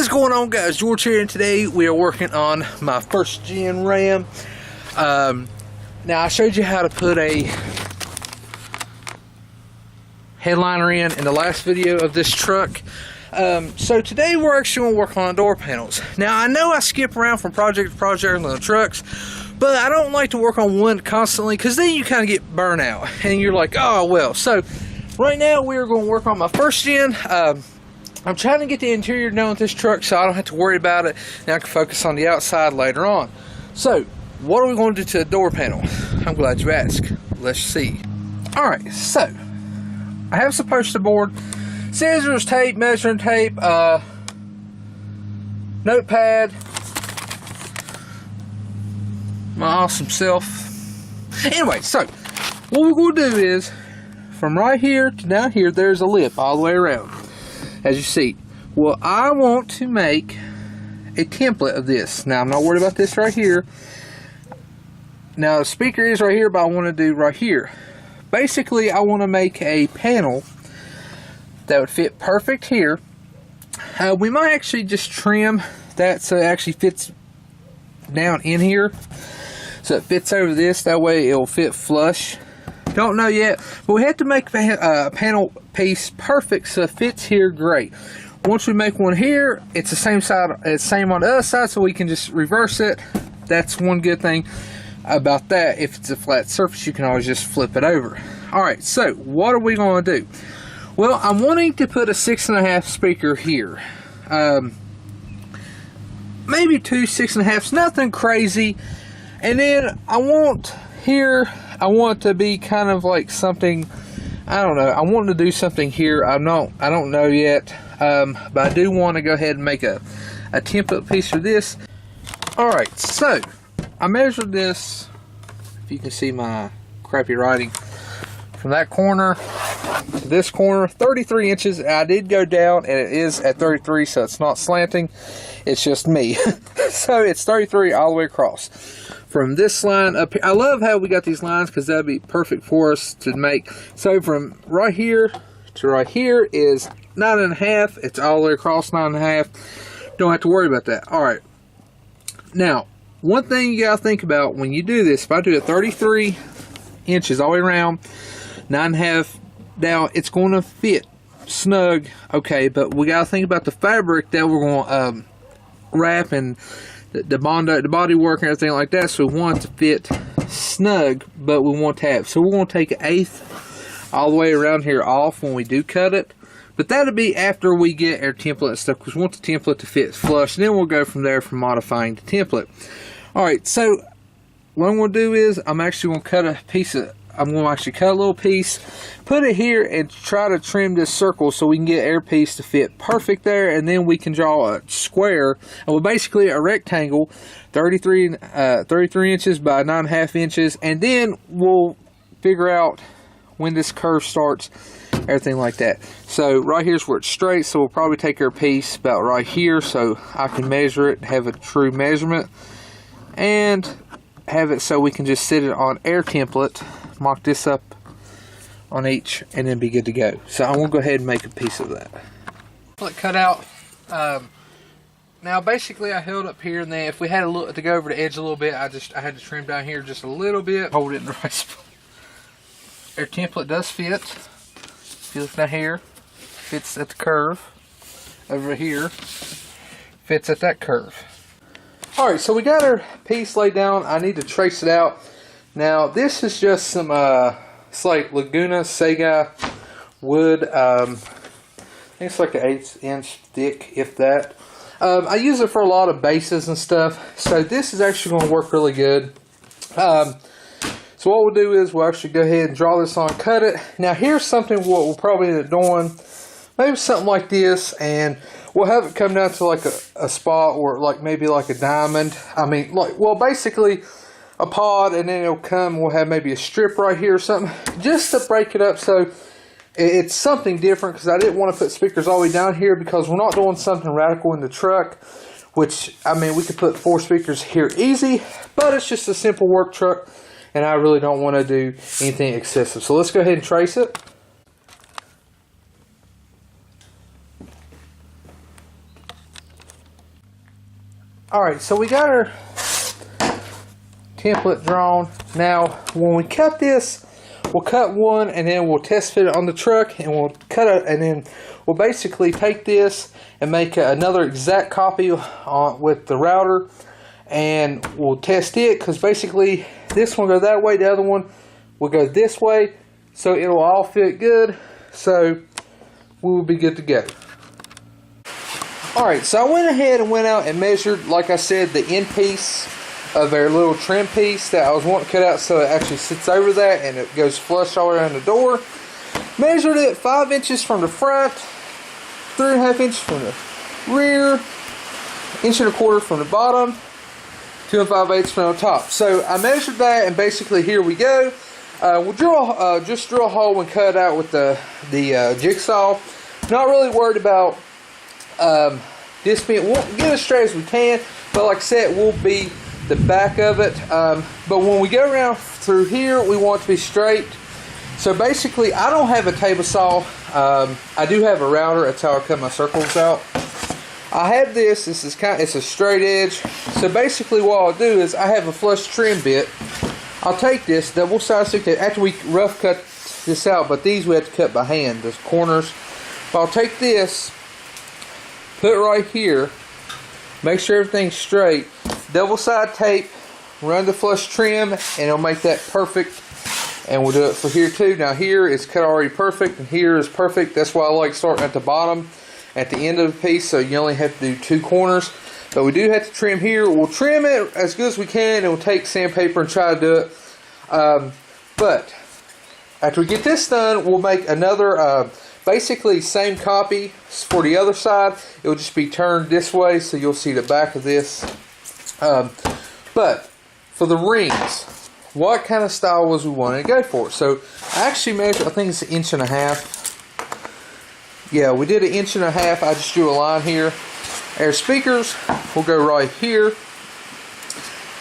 is going on, guys? George here, and today we are working on my first gen Ram. Now I showed you how to put a headliner in the last video of this truck. So today we're actually going to work on door panels. Now I know I skip around from project to project on the trucks, but I don't like to work on one constantly because then you kind of get burnt out and you're like, oh well. So right now we're going to work on my first gen. I'm trying to get the interior done with this truck so I don't have to worry about it. Now I can focus on the outside later on. So, what are we going to do to the door panel? I'm glad you asked. Let's see. Alright, so, I have some poster board, scissors, tape, measuring tape, notepad, my awesome self. Anyway, so, what we're going to do is, from right here to down here, there's a lip all the way around. As you see, well, I want to make a template of this. Now, I'm not worried about this right here. Now, the speaker is right here, but I want to do right here. Basically, I want to make a panel that would fit perfect here. We might actually just trim that so it actually fits down in here. So it fits over this. That way, it will fit flush. Don't know yet, but we have to make a panel piece perfect so it fits here great. Once we make one here, it's the same side, it's same on the other side, so we can just reverse it. That's one good thing about that. If it's a flat surface, you can always just flip it over. Alright, so what are we going to do? Well, I'm wanting to put a 6.5 speaker here. Maybe two 6.5s, nothing crazy. And then I want here, I want it to be kind of like something, I don't know, I want to do something here. I don't know yet, but I do want to go ahead and make a template piece for this. Alright, so I measured this, if you can see my crappy writing, from that corner to this corner, 33 inches. I did go down and it is at 33, so it's not slanting, it's just me. So it's 33 all the way across. From this line up here, I love how we got these lines because that'd be perfect for us to make. So from right here to right here is 9.5. It's all the way across 9.5. Don't have to worry about that. Alright. Now, one thing you gotta think about when you do this, if I do it 33 inches all the way around, 9.5 down, it's going to fit snug. Okay, but we gotta think about the fabric that we're going to wrap and the body work and everything like that. So we want it to fit snug, but we want to have, so we're going to take 1/8 all the way around here off when we do cut it. But that'll be after we get our template and stuff, because we want the template to fit flush, and then we'll go from there for modifying the template. Alright, so what I'm going to do is I'm actually going to cut a piece of, I'm going to actually cut a little piece, put it here, and try to trim this circle so we can get our piece to fit perfect there, and then we can draw a square, well, basically a rectangle, 33 inches by 9.5 inches, and then we'll figure out when this curve starts, everything like that. So right here's where it's straight, so we'll probably take our piece about right here so I can measure it, have a true measurement, and have it so we can just sit it on our template, mock this up on each, and then be good to go. So I'm going to go ahead and make a piece of that. Cut out. Now basically I held up here, and then if we had to go over the edge a little bit, I had to trim down here just a little bit, hold it in the right spot. Our template does fit. If you look down here, fits at the curve. Over here, fits at that curve. Alright, so we got our piece laid down. I need to trace it out. Now, this is just some, it's like Laguna Seca wood. I think it's like an 1/8 inch thick, if that. I use it for a lot of bases and stuff. So this is actually going to work really good. So what we'll do is we'll actually go ahead and draw this on, cut it. Now here's something what we'll probably end up doing. Maybe something like this, and we'll have it come down to like a spot, or like maybe like a diamond. I mean, like, well, basically a pod, and then it'll come, we'll have maybe a strip right here or something, just to break it up so it's something different, because I didn't want to put speakers all the way down here, because we're not doing something radical in the truck, which, I mean, we could put 4 speakers here easy, but it's just a simple work truck, and I really don't want to do anything excessive. So let's go ahead and trace it. Alright, so we got our template drawn. Now, when we cut this, we'll cut one and then we'll test fit it on the truck, and we'll cut it, and then we'll basically take this and make another exact copy with the router, and we'll test it, because basically this one goes that way, the other one will go this way, so it'll all fit good, so we will be good to go. Alright, so I went ahead and went out and measured, like I said, the end piece of our little trim piece that I was wanting to cut out, so it actually sits over that and it goes flush all around the door. Measured it 5 inches from the front, 3.5 inches from the rear, 1.25 inches from the bottom, 2 5/8 from the top. So I measured that, and basically here we go. We'll just drill a hole and cut it out with the jigsaw. Not really worried about this being, we'll get as straight as we can, but like I said, we'll be the back of it. But when we go around through here, we want it to be straight. So basically, I don't have a table saw. I do have a router. That's how I cut my circles out. I have this. This is it's a straight edge. So basically, what I'll do is I have a flush trim bit. I'll take this double side stick after we rough cut this out, but these we have to cut by hand, those corners. But I'll take this, put it right here, make sure everything's straight, double side tape, run the flush trim, and it'll make that perfect. And we'll do it for here too. Now here is cut already perfect, and here is perfect. That's why I like starting at the bottom, at the end of the piece, so you only have to do 2 corners. But we do have to trim here. We'll trim it as good as we can, and we'll take sandpaper and try to do it. But after we get this done, we'll make another, basically same copy for the other side. It will just be turned this way, so you'll see the back of this. But for the rings, what kind of style was we wanting to go for? So I actually measured, I think it's 1.5 inches. Yeah, we did 1.5 inches. I just drew a line here. Our speakers will go right here.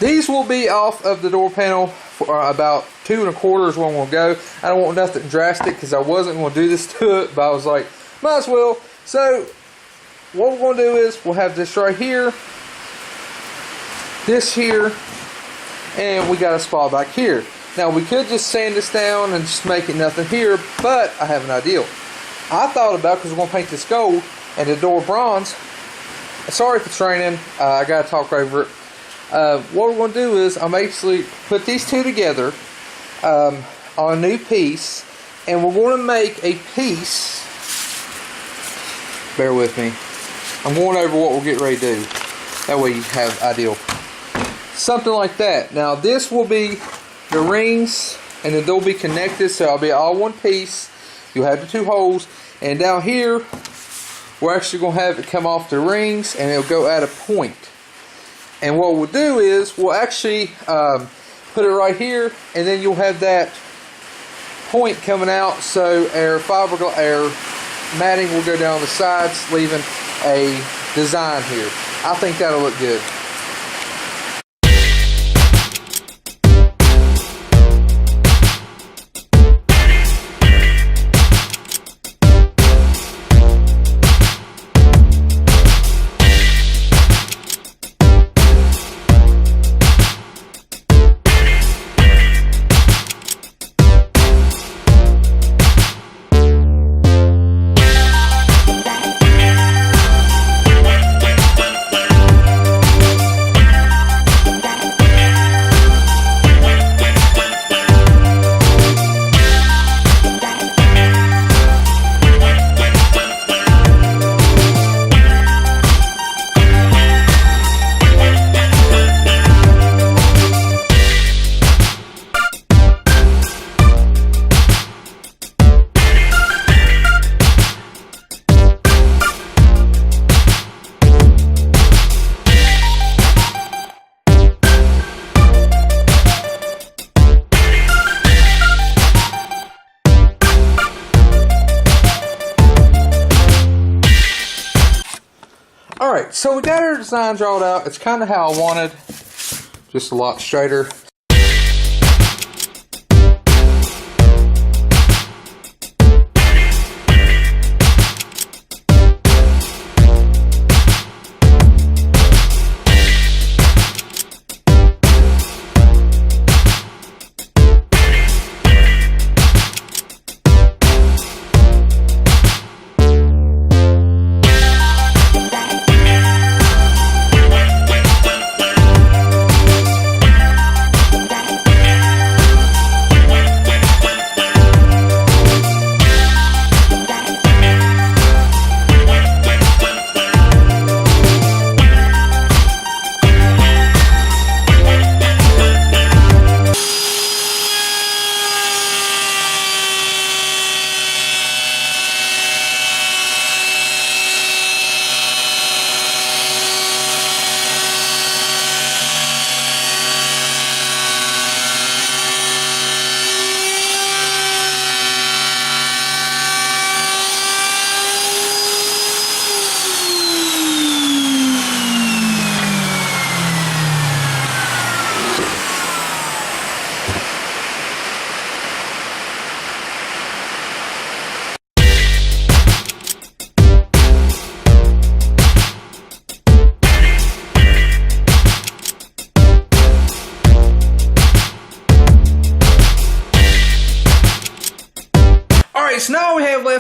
These will be off of the door panel for about 2.25 is where we'll go. I don't want nothing drastic, because I wasn't going to do this to it, but I was like, might as well. So what we're going to do is we'll have this right here, this here, and we got a spot back here. Now we could just sand this down and just make it nothing here, but I have an idea. I thought about, because we're going to paint this gold and the door bronze. Sorry if it's raining, I got to talk over it. What we're going to do is I'm basically put these two together on a new piece, and we're going to make a piece. Bear with me. I'm going over what we'll get ready to do. That way you have an idea. Something like that. Now this will be the rings, and then they'll be connected, so it'll be all one piece. You'll have the 2 holes, and down here we're actually going to have it come off the rings, and it'll go at a point. And what we'll do is we'll actually put it right here, and then you'll have that point coming out, so our fiberglass, our matting will go down the sides, leaving a design here. I think that'll look good. Alright, so we got our design drawn out. It's kind of how I wanted, just a lot straighter.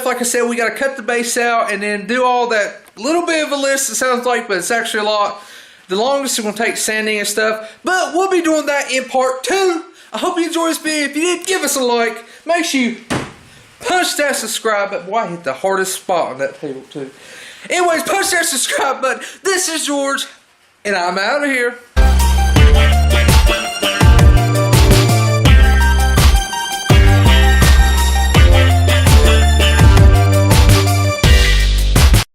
stuff. Like I said, we got to cut the base out and then do all that little bit of a list, it sounds like, but it's actually a lot. The longest is going to take sanding and stuff, but we'll be doing that in part 2. I hope you enjoyed this video. If you did, give us a like. Make sure you punch that subscribe button. Boy, I hit the hardest spot on that table too. Anyways, punch that subscribe button. This is George, and I'm out of here.